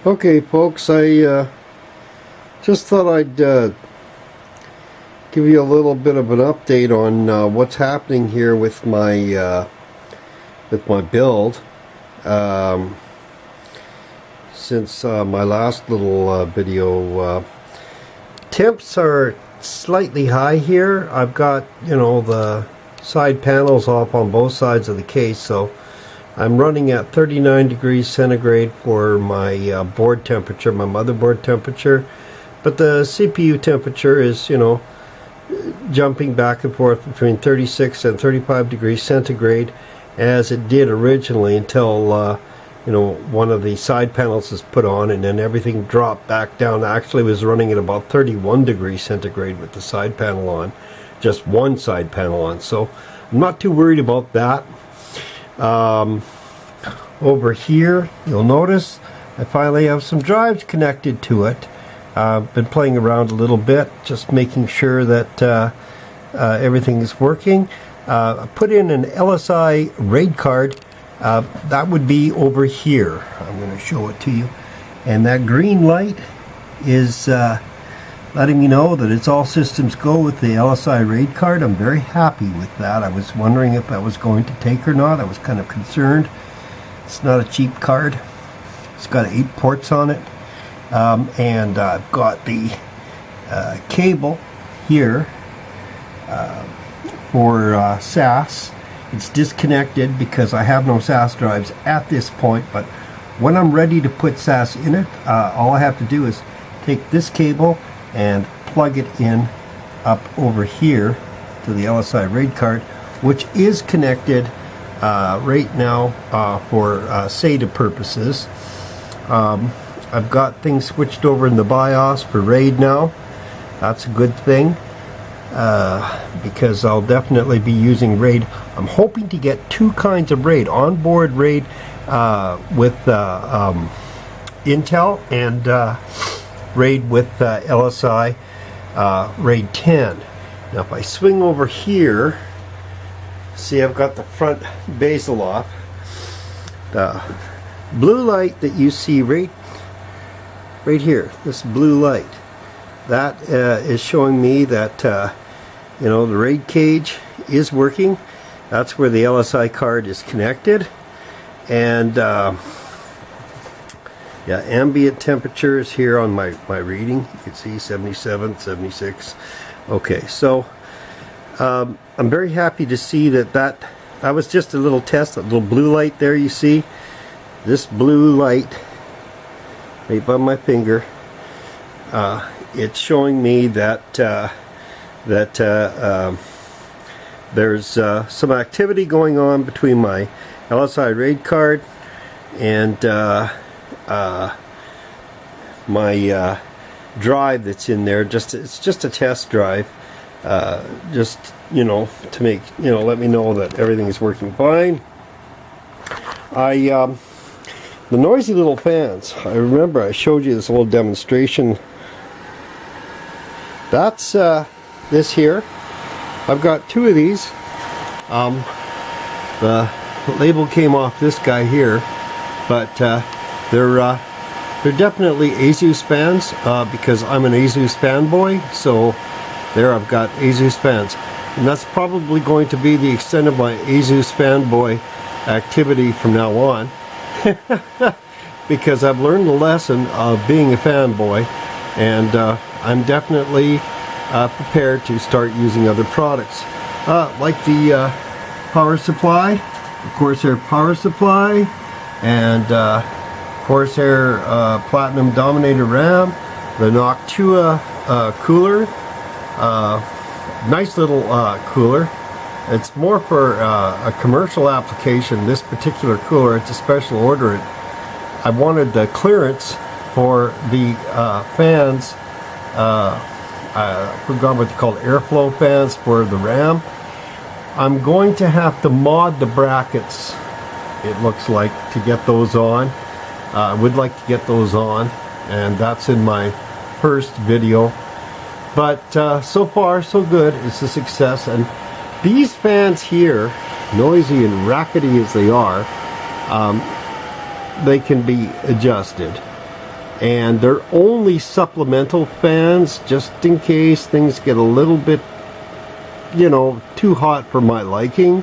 Okay, folks, I just thought I'd give you a little bit of an update on what's happening here with my build. Since my last little video, temps are slightly high here. I've got, the side panels off on both sides of the case, so I'm running at 39 degrees centigrade for my board temperature, my motherboard temperature, but the CPU temperature is, jumping back and forth between 36 and 35 degrees centigrade, as it did originally until one of the side panels is put on, and then everything dropped back down. Actually, it was running at about 31 degrees centigrade with the side panel on, just one side panel on, so I'm not too worried about that. Over here, you'll notice I finally have some drives connected to it. I've been playing around a little bit, just making sure that everything is working. I put in an LSI RAID card. That would be over here. I'm going to show it to you. And that green light is letting me know that it's all systems go with the LSI RAID card. I'm very happy with that. I was wondering if I was going to take or not. I was kind of concerned. It's not a cheap card. It's got 8 ports on it. And I've got the cable here for SAS. It's disconnected because I have no SAS drives at this point, but when I'm ready to put SAS in it, all I have to do is take this cable and plug it in up over here to the LSI RAID card, which is connected right now for SATA purposes. I've got things switched over in the BIOS for RAID now. That's a good thing, because I'll definitely be using RAID. I'm hoping to get 2 kinds of RAID: onboard RAID with Intel, and RAID with LSI RAID 10. Now if I swing over here, see, I've got the front bezel off. The blue light that you see right here, this blue light, that is showing me that the RAID cage is working. That's where the LSI card is connected. And yeah, ambient temperatures here on my reading, you can see 77, 76. Okay, so I'm very happy to see that was just a little test. That little blue light there, you see, this blue light right by my finger, it's showing me that there's some activity going on between my LSI RAID card and my drive that's in there. It's just a test drive, just to make let me know that everything is working fine. The noisy little fans, I remember I showed you this little demonstration. That's this here. I've got 2 of these. The label came off this guy here, but they're definitely ASUS fans, because I'm an ASUS fanboy. So there, I've got ASUS fans, and that's probably going to be the extent of my ASUS fanboy activity from now on. Because I've learned the lesson of being a fanboy, and I'm definitely prepared to start using other products, like the power supply, the Corsair power supply, and Corsair Platinum Dominator RAM, the Noctua cooler. Nice little cooler. It's more for a commercial application. This particular cooler, it's a special order. I wanted the clearance for the fans. I forgot what they're called, airflow fans for the RAM. I'm going to have to mod the brackets, it looks like, to get those on. I would like to get those on, and that's in my first video. But so far so good. It's a success. And these fans here, noisy and rackety as they are, they can be adjusted. and they're only supplemental fans, just in case things get a little bit, you know, too hot for my liking.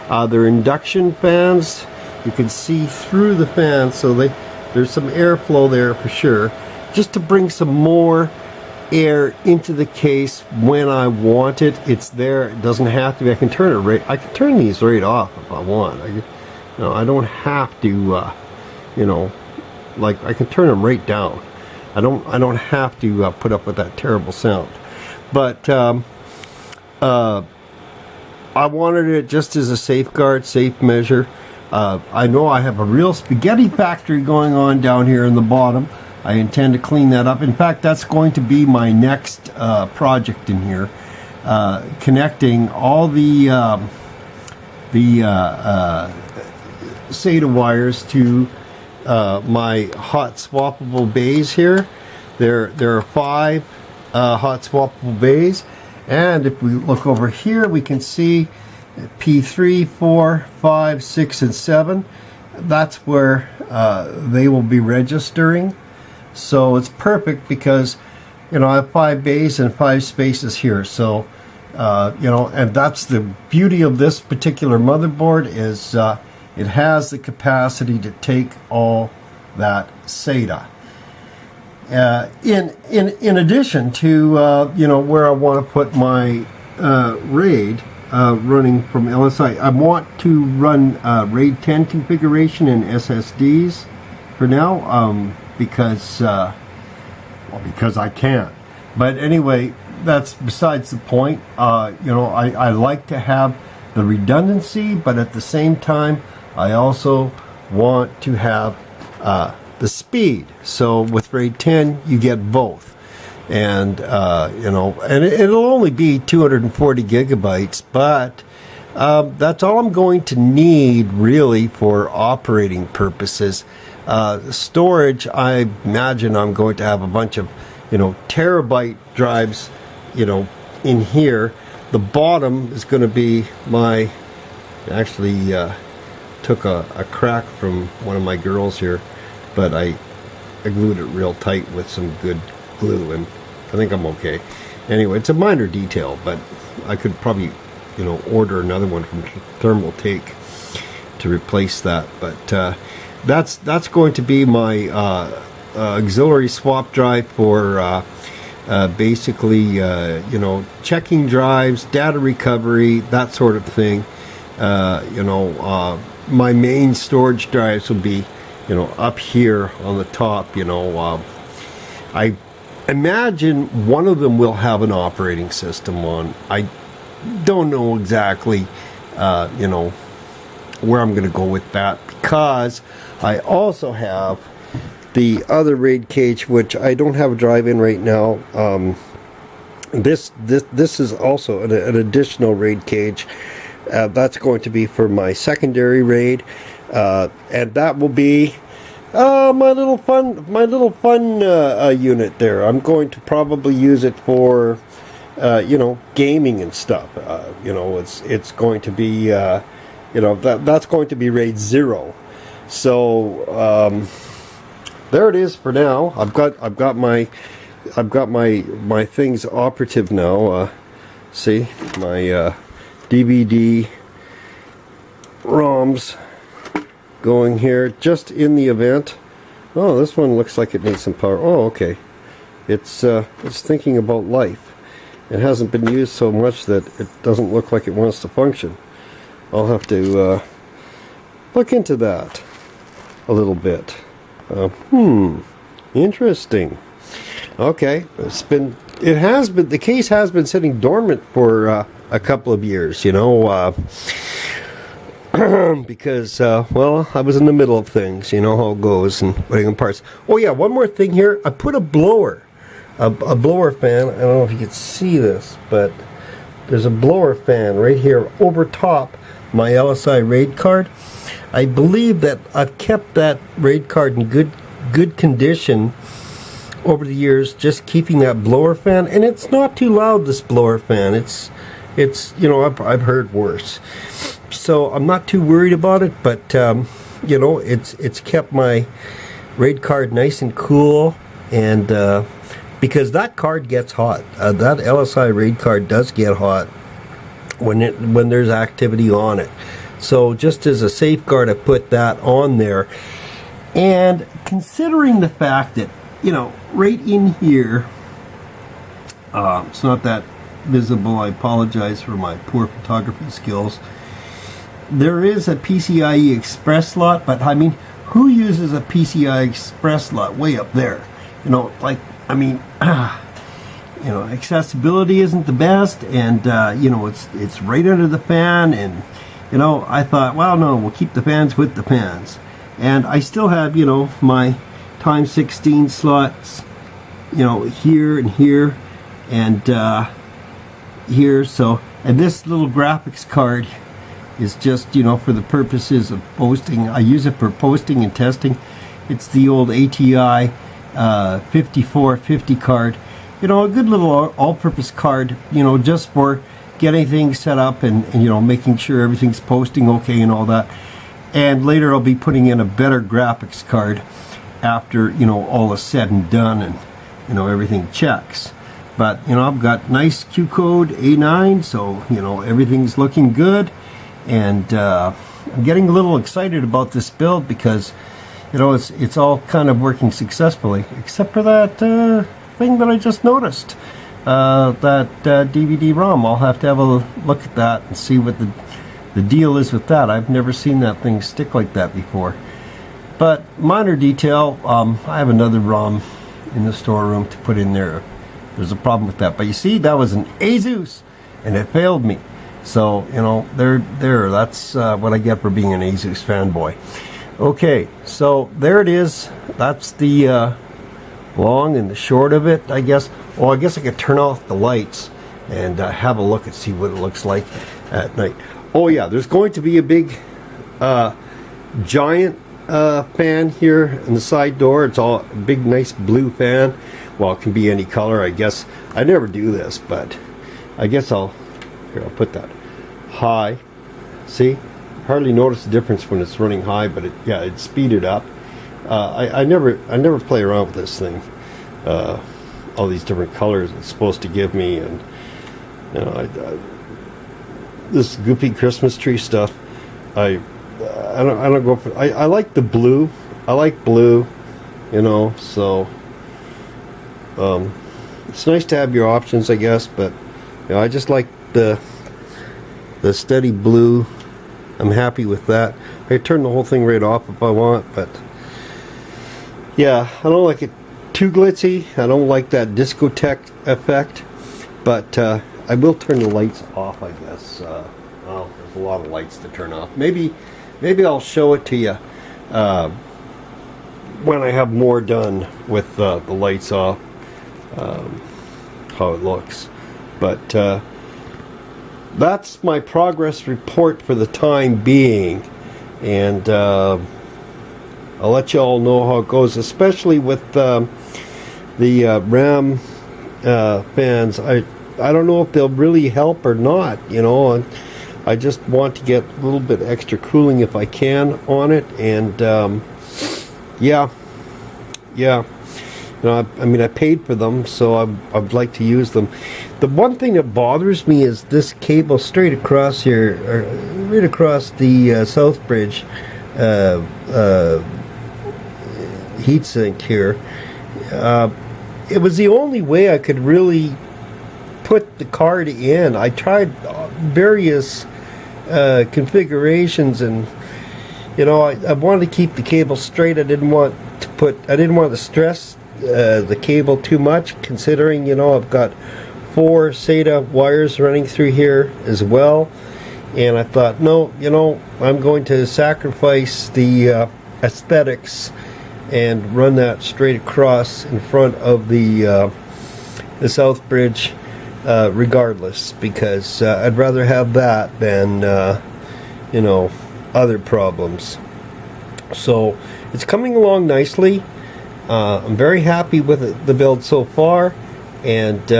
They're induction fans. You can see through the fans, so there's some airflow there for sure, just to bring some more air into the case when I want it. It's there. It doesn't have to be. I can turn it right. I can turn these right off if I want. I don't have to. You know, like I can turn them right down. I don't have to put up with that terrible sound. But I wanted it just as a safeguard, safe measure. I know I have a real spaghetti factory going on down here in the bottom. I intend to clean that up. In fact, that's going to be my next project in here, connecting all the SATA wires to my hot swappable bays here. There are 5 hot swappable bays, and if we look over here, we can see P3, 4, 5, 6, and 7. That's where they will be registering. So it's perfect because, you know, I have 5 bays and 5 spaces here. So, you know, and that's the beauty of this particular motherboard is it has the capacity to take all that SATA. In addition to, you know, where I want to put my RAID running from LSI, I want to run RAID 10 configuration in SSDs for now, because I can. But anyway, that's besides the point. You know, I like to have the redundancy, but at the same time, I also want to have the speed. So with RAID 10, you get both. And, you know, and it'll only be 240 gigabytes, but that's all I'm going to need really for operating purposes. Storage, I imagine I'm going to have a bunch of, you know, terabyte drives, you know, in here. The bottom is going to be my, actually took a crack from one of my girls here, but I glued it real tight with some good glue, and I think I'm okay. Anyway, it's a minor detail, but I could probably, you know, order another one from Thermaltake to replace that. But that's going to be my auxiliary swap drive for basically, you know, checking drives, data recovery, that sort of thing. You know, my main storage drives will be, you know, up here on the top. You know, I imagine one of them will have an operating system on. I don't know exactly, you know, where I'm going to go with that, because I also have the other RAID cage, which I don't have a drive in right now. This is also an additional RAID cage. That's going to be for my secondary RAID, and that will be my little fun unit there. I'm going to probably use it for you know, gaming and stuff. You know, it's going to be you know, that's going to be RAID 0. So there it is for now. I've got my things operative now. See my DVD ROMs going here, just in the event. Oh, this one looks like it needs some power. Oh, okay. It's thinking about life. It hasn't been used so much that it doesn't look like it wants to function. I'll have to look into that a little bit. Interesting. Okay, the case has been sitting dormant for a couple of years, you know, because well, I was in the middle of things, you know how it goes, and putting parts. Oh yeah, one more thing here. I put a blower fan. I don't know if you can see this, but there's a blower fan right here over top my LSI RAID card. I believe that I've kept that RAID card in good condition over the years, just keeping that blower fan, and it's not too loud, this blower fan. It's you know, I've heard worse, so I'm not too worried about it. But you know, it's kept my RAID card nice and cool, and because that card gets hot. That LSI RAID card does get hot when there's activity on it. So just as a safeguard, I put that on there. And considering the fact that, you know, right in here, it's not that visible, I apologize for my poor photography skills. There is a PCIe Express slot, but I mean, who uses a PCI Express slot way up there? You know, like, I mean, you know, accessibility isn't the best, and you know, it's right under the fan, and you know, I thought, well, no, we'll keep the fans with the fans. And I still have, you know, my times 16 slots, you know, here and here and here. So, and this little graphics card is just, you know, for the purposes of posting. I use it for posting and testing. It's the old ATI 5450 card. You know, a good little all-purpose card, you know, just for getting things set up and you know, making sure everything's posting okay and all that. And later I'll be putting in a better graphics card after, you know, all is said and done and, you know, everything checks. But, you know, I've got nice Q code A9, so, you know, everything's looking good. And I'm getting a little excited about this build because, you know, it's all kind of working successfully, except for that thing that I just noticed. That DVD-ROM. I'll have to have a look at that and see what the deal is with that. I've never seen that thing stick like that before. But minor detail, I have another ROM in the storeroom to put in there. There's a problem with that. But you see, that was an Asus, and it failed me. So, you know, that's what I get for being an Asus fanboy. Okay, so there it is. That's the long and the short of it, I guess. Well, I guess I could turn off the lights and have a look and see what it looks like at night. Oh yeah, there's going to be a big giant fan here in the side door. It's all a big nice blue fan. Well, it can be any color, I guess. I never do this, but I guess I'll put that high. See, hardly notice the difference when it's running high, but it speeded up. I never play around with this thing. All these different colors it's supposed to give me, and you know, this goofy Christmas tree stuff. I don't go for. I like the blue. I like blue, you know. So it's nice to have your options, I guess. But you know, I just like the steady blue. I'm happy with that. I can turn the whole thing right off if I want, but yeah, I don't like it too glitzy. I don't like that discotheque effect, but I will turn the lights off, I guess. Well, there's a lot of lights to turn off. Maybe I'll show it to you when I have more done with the lights off, how it looks. But that's my progress report for the time being, and I'll let you all know how it goes, especially with the RAM fans. I don't know if they'll really help or not, you know. I just want to get a little bit extra cooling if I can on it, and yeah. You know, I mean, I paid for them, so I'd like to use them. The one thing that bothers me is this cable straight across here, right across the Southbridge heatsink here. It was the only way I could really put the card in. I tried various configurations, and you know, I wanted to keep the cable straight. I didn't want to stress the cable too much, considering, you know, I've got 4 SATA wires running through here as well. And I thought, no, you know, I'm going to sacrifice the aesthetics and run that straight across in front of the Southbridge regardless, because I'd rather have that than you know, other problems. So it's coming along nicely. I'm very happy with the build so far, and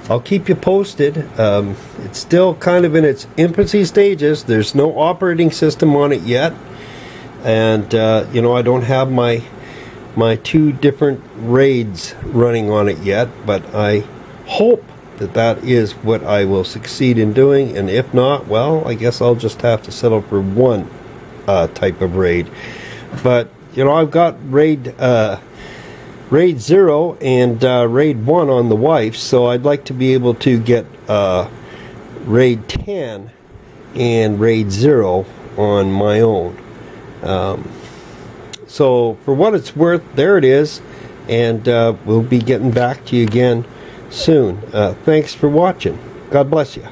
I'll keep you posted. It's still kind of in its infancy stages. There's no operating system on it yet, and you know, I don't have my my 2 different raids running on it yet, but I hope that is what I will succeed in doing, and if not, well, I guess I'll just have to settle for one type of raid. But you know, I've got raid 0 and raid 1 on the wife, so I'd like to be able to get raid 10 and raid 0 on my own. So for what it's worth, there it is, and we'll be getting back to you again soon. Thanks for watching. God bless you.